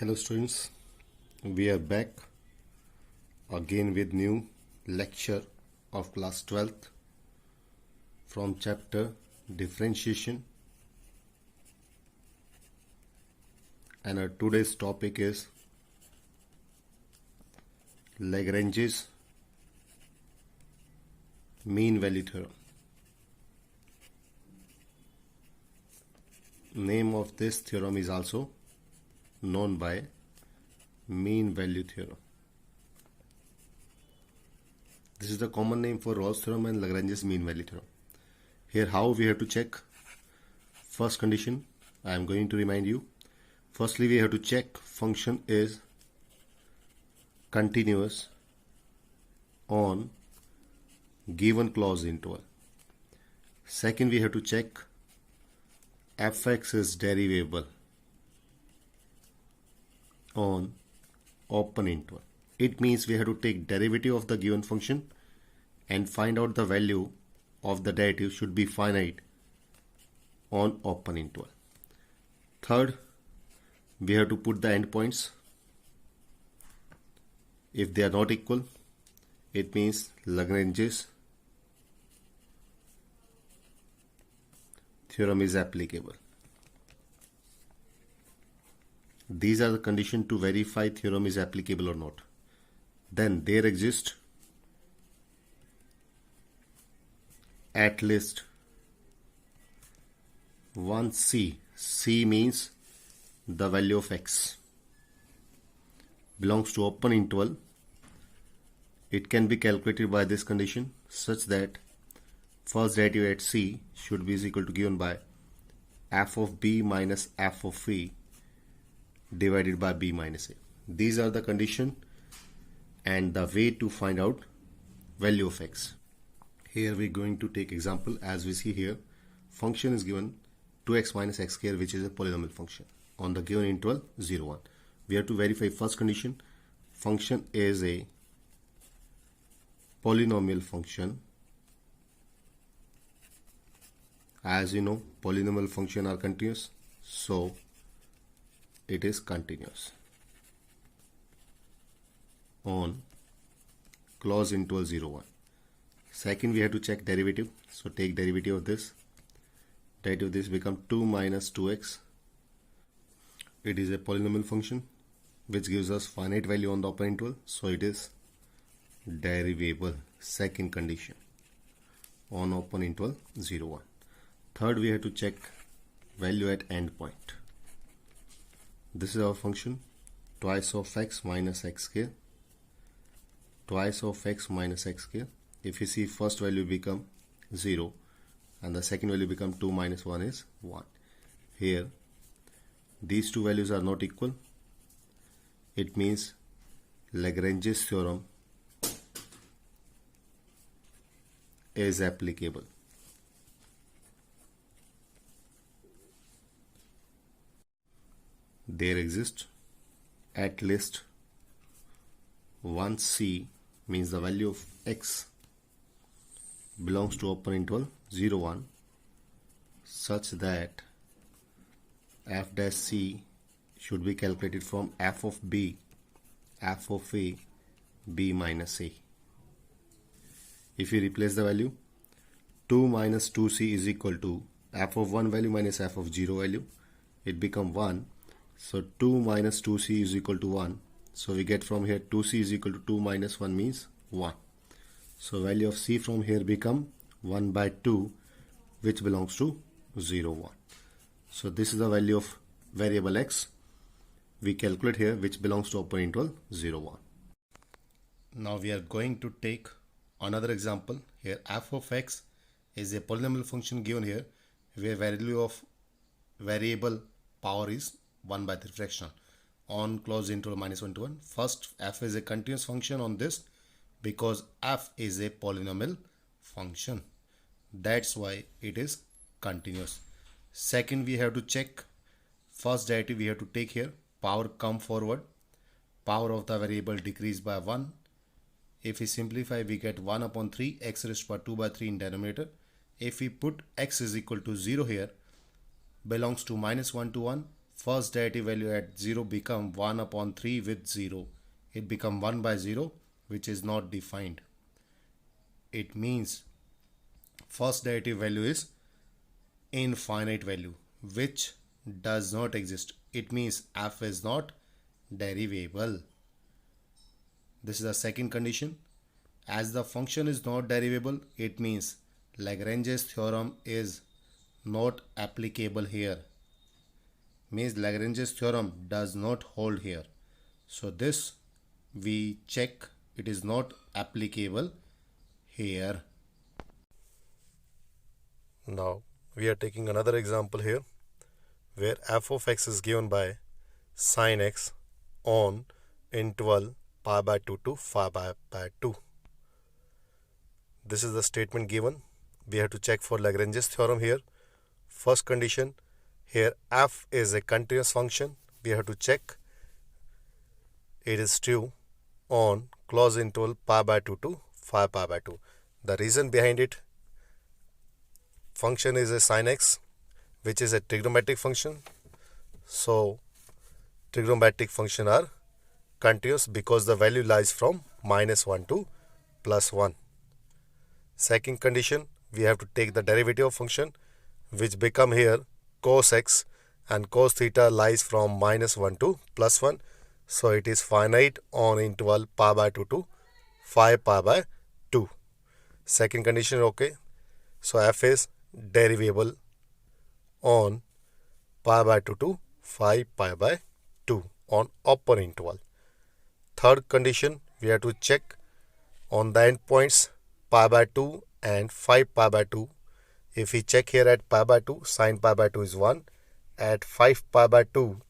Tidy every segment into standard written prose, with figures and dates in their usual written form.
Hello students, we are back again with new lecture of class 12th from chapter differentiation, and our today's topic is Lagrange's mean value theorem. Name of this theorem is also known by mean value theorem. This is the common name for Rolle's theorem and Lagrange's mean value theorem. Here how we have to check. First condition I am going to remind you. Firstly, we have to check function is continuous on given closed interval. Second, we have to check fx is derivable on open interval. It means we have to take derivative of the given function and find out the value of the derivative should be finite on open interval. Third, we have to put the endpoints. If they are not equal, it means Lagrange's theorem is applicable. These are the conditions to verify theorem is applicable or not. Then there exists at least one C. C means the value of x belongs to open interval. It can be calculated by this condition such that first derivative at C should be equal to given by f of b minus f of v divided by b minus a. These are the condition and the way to find out value of x. Here we are going to take example. As we see here, function is given 2x minus x square, which is a polynomial function on the given interval 0, 1. We have to verify first condition. Function is a polynomial function. As you know, polynomial function are continuous, so it is continuous on closed interval 0, 1. Second, we have to check derivative. So take derivative of this. Derivative of this become 2 minus 2x. It is a polynomial function which gives us finite value on the open interval, so it is derivable. Second condition on open interval 0, 1. Third, we have to check value at endpoint. This is our function twice of x minus x square, twice of x minus x square. If you see, first value become 0 and the second value become 2 minus 1 is 1. Here these two values are not equal. It means Lagrange's theorem is applicable. There exists at least one C, means the value of x belongs to open interval 0, 1, such that f dash C should be calculated from f of b, f of a, b minus a. If you replace the value, 2 minus 2c is equal to f of 1 value minus f of 0 value. It become 1. So 2 minus 2c is equal to 1. So we get from here 2c is equal to 2 minus 1 means 1. So value of c from here become 1 by 2, which belongs to 0, 1. So this is the value of variable x we calculate here, which belongs to open interval 0, 1. Now we are going to take another example. Here f of x is a polynomial function given here where value of variable power is 1 by 3 fractional on closed interval minus 1 to 1. First, f is a continuous function on this because f is a polynomial function. That's why it is continuous. Second, we have to check first derivative we have to take here. Power come forward. Power of the variable decrease by 1. If we simplify, we get 1 upon 3 x raised to power 2 by 3 in denominator. If we put x is equal to 0 here, belongs to minus 1 to 1. first derivative value at 0 become 1 upon 3 with 0. It become 1 by 0, which is not defined. It means first derivative value is infinite value, which does not exist. It means f is not derivable. This is the second condition. As the function is not derivable, it means Lagrange's theorem is not applicable here. Means Lagrange's theorem does not hold here. So this we check, it is not applicable here. Now we are taking another example here where f of x is given by sin x on interval pi by 2 to phi by 2. This is the statement given. We have to check for Lagrange's theorem here. First condition, here f is a continuous function. We have to check it is true on closed interval pi by 2 to phi pi by 2. The reason behind it, function is a sin x, which is a trigonometric function. So trigonometric function are continuous because the value lies from -1 to +1. Second condition, we have to take the derivative of function, which become here cos x, and cos theta lies from -1 to +1. So it is finite on interval pi by 2 to phi pi by 2. Second condition, okay. So f is derivable on pi by 2 to phi pi by 2 on upper interval. Third condition, we have to check on the endpoints pi by 2 and phi pi by 2. If we check here at pi by 2, sin pi by 2 is 1. At 5 pi by 2,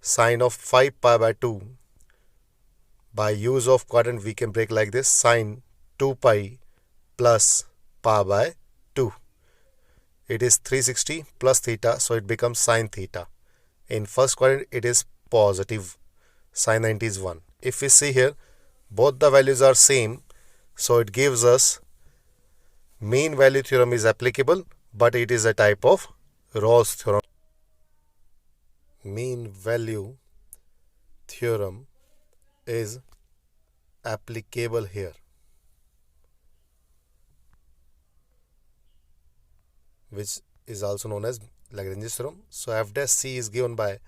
sin of 5 pi by 2. By use of quadrant, we can break like this: sin 2 pi plus pi by 2. It is 360 plus theta, so it becomes sin theta. In first quadrant, it is positive. Sin 90 is 1. If we see here, both the values are same, so it gives us mean value theorem is applicable, but it is a type of Rolle's theorem. Mean value theorem is applicable here, which is also known as Lagrange's theorem. So f dash c is given by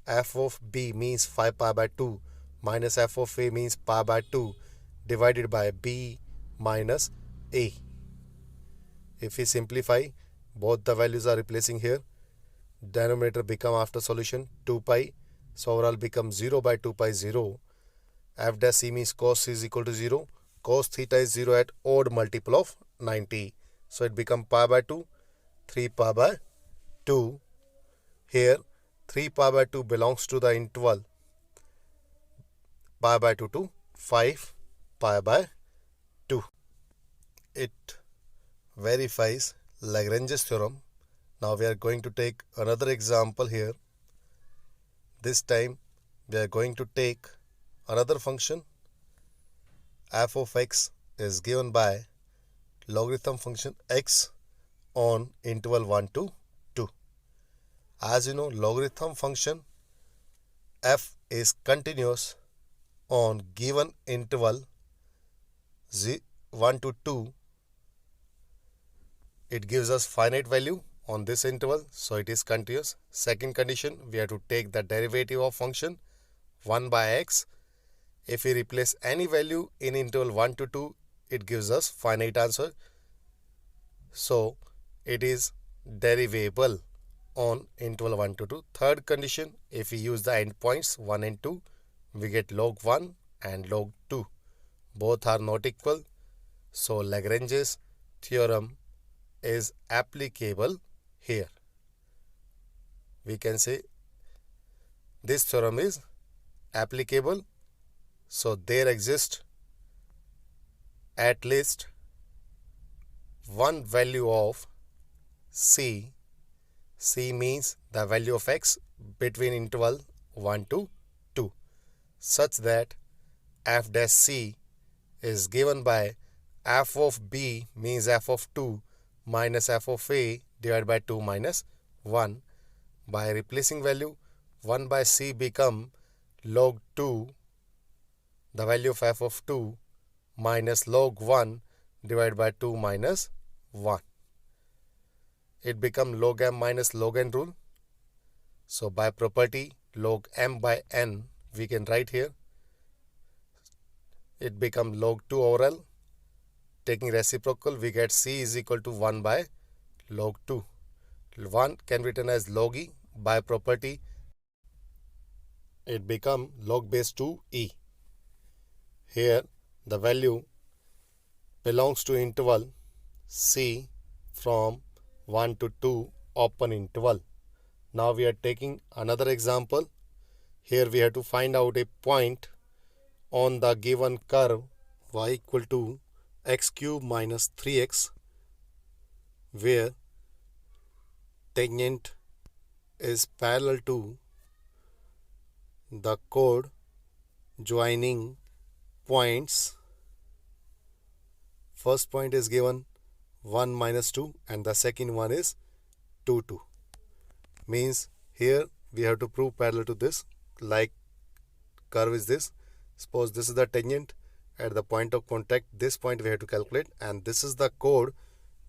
f of b means phi pi by 2 minus f of a means pi by 2 divided by b minus a. If we simplify, both the values are replacing here. Denominator become after solution 2 pi. So overall become 0 by 2 pi 0. F dash c means cos c is equal to 0. Cos theta is 0 at odd multiple of 90. So it become pi by 2, 3 pi by 2. Here 3 pi by 2 belongs to the interval pi by 2 to 5 pi by 2. It verifies Lagrange's theorem. Now we are going to take another example here. This time we are going to take another function. F of x is given by logarithm function x on interval 1 to 2. As you know, logarithm function f is continuous on given interval 1 to 2. It gives us finite value on this interval, so it is continuous. Second condition, we have to take the derivative of function 1 by x. If we replace any value in interval 1 to 2, it gives us finite answer. So it is derivable on interval 1 to 2. Third condition, if we use the endpoints 1 and 2, we get log 1 and log 2. Both are not equal. So Lagrange's theorem is applicable here. We can say this theorem is applicable. So there exists at least one value of c. C means the value of x between interval 1 to 2, such that f dash c is given by f of b means f of 2 minus f of a divided by 2 minus 1. By replacing value, 1 by c become log 2, the value of f of 2, minus log 1 divided by 2 minus 1. It become log m minus log n rule. So by property log m by n, we can write here. It become log 2 over L. Taking reciprocal, we get c is equal to 1 by log 2. 1 can be written as log e. By property, it become log base 2e. Here, the value belongs to interval c from 1 to 2 open interval. Now we are taking another example. Here we have to find out a point on the given curve y equal to x cube minus 3x, where tangent is parallel to the chord joining points. First point is given 1 minus 2 and the second one is 2 2. Means here we have to prove parallel to this. Like curve is this. Suppose this is the tangent. At the point of contact, this point we have to calculate, and this is the chord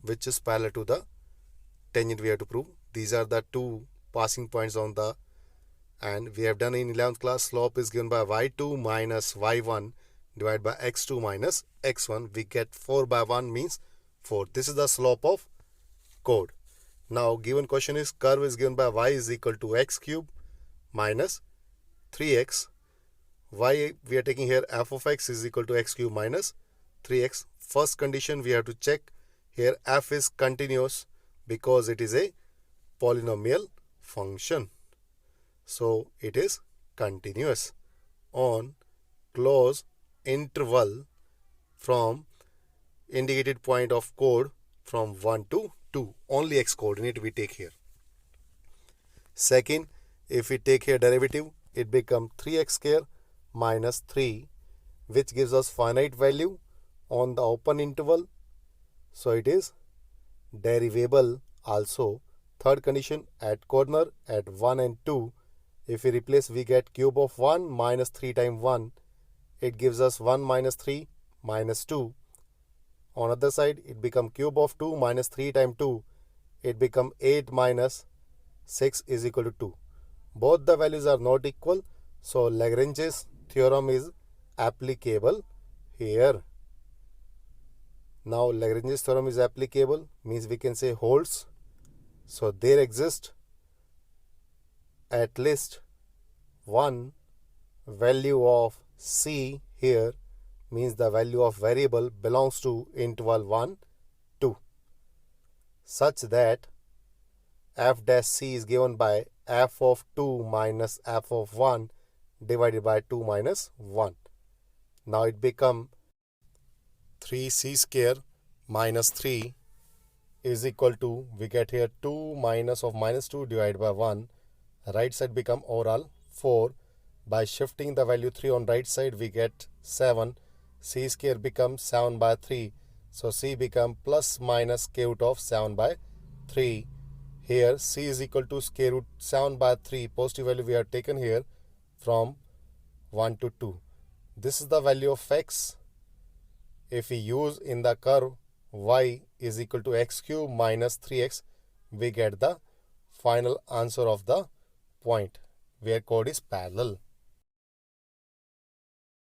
which is parallel to the tangent we have to prove. These are the two passing points on the, and we have done in 11th class, slope is given by y2 minus y1 divided by x2 minus x1. We get 4 by 1 means 4. This is the slope of chord. Now given question is curve is given by y is equal to x cube minus 3x. Y we are taking here f of x is equal to x cube minus 3x. First condition we have to check here f is continuous because it is a polynomial function. So it is continuous on closed interval from indicated point of chord from 1 to 2. Only x coordinate we take here. Second, if we take here derivative, it becomes 3x square minus 3, which gives us finite value on the open interval. So it is derivable also. Third condition, at corner at 1 and 2, if we replace, we get cube of 1 minus 3 times 1. It gives us 1 minus 3 minus 2. On other side, it become cube of 2 minus 3 times 2. It become 8 minus 6 is equal to 2. Both the values are not equal. So Lagrange's theorem is applicable here. Now Lagrange's theorem is applicable means we can say holds. So there exists at least one value of c here, means the value of variable belongs to interval 1, 2, such that f dash c is given by f of 2 minus f of 1 divided by 2 minus 1. Now it become 3c square minus 3 is equal to, we get here 2 minus of minus 2 divided by 1. Right side become overall 4. By shifting the value 3 on right side, we get 7. C square becomes 7 by 3. So c become plus minus square root of 7 by 3. Here c is equal to square root 7 by 3. Positive value we have taken here from 1 to 2. This is the value of x. If we use in the curve y is equal to x cube minus 3x, we get the final answer of the point where chord is parallel.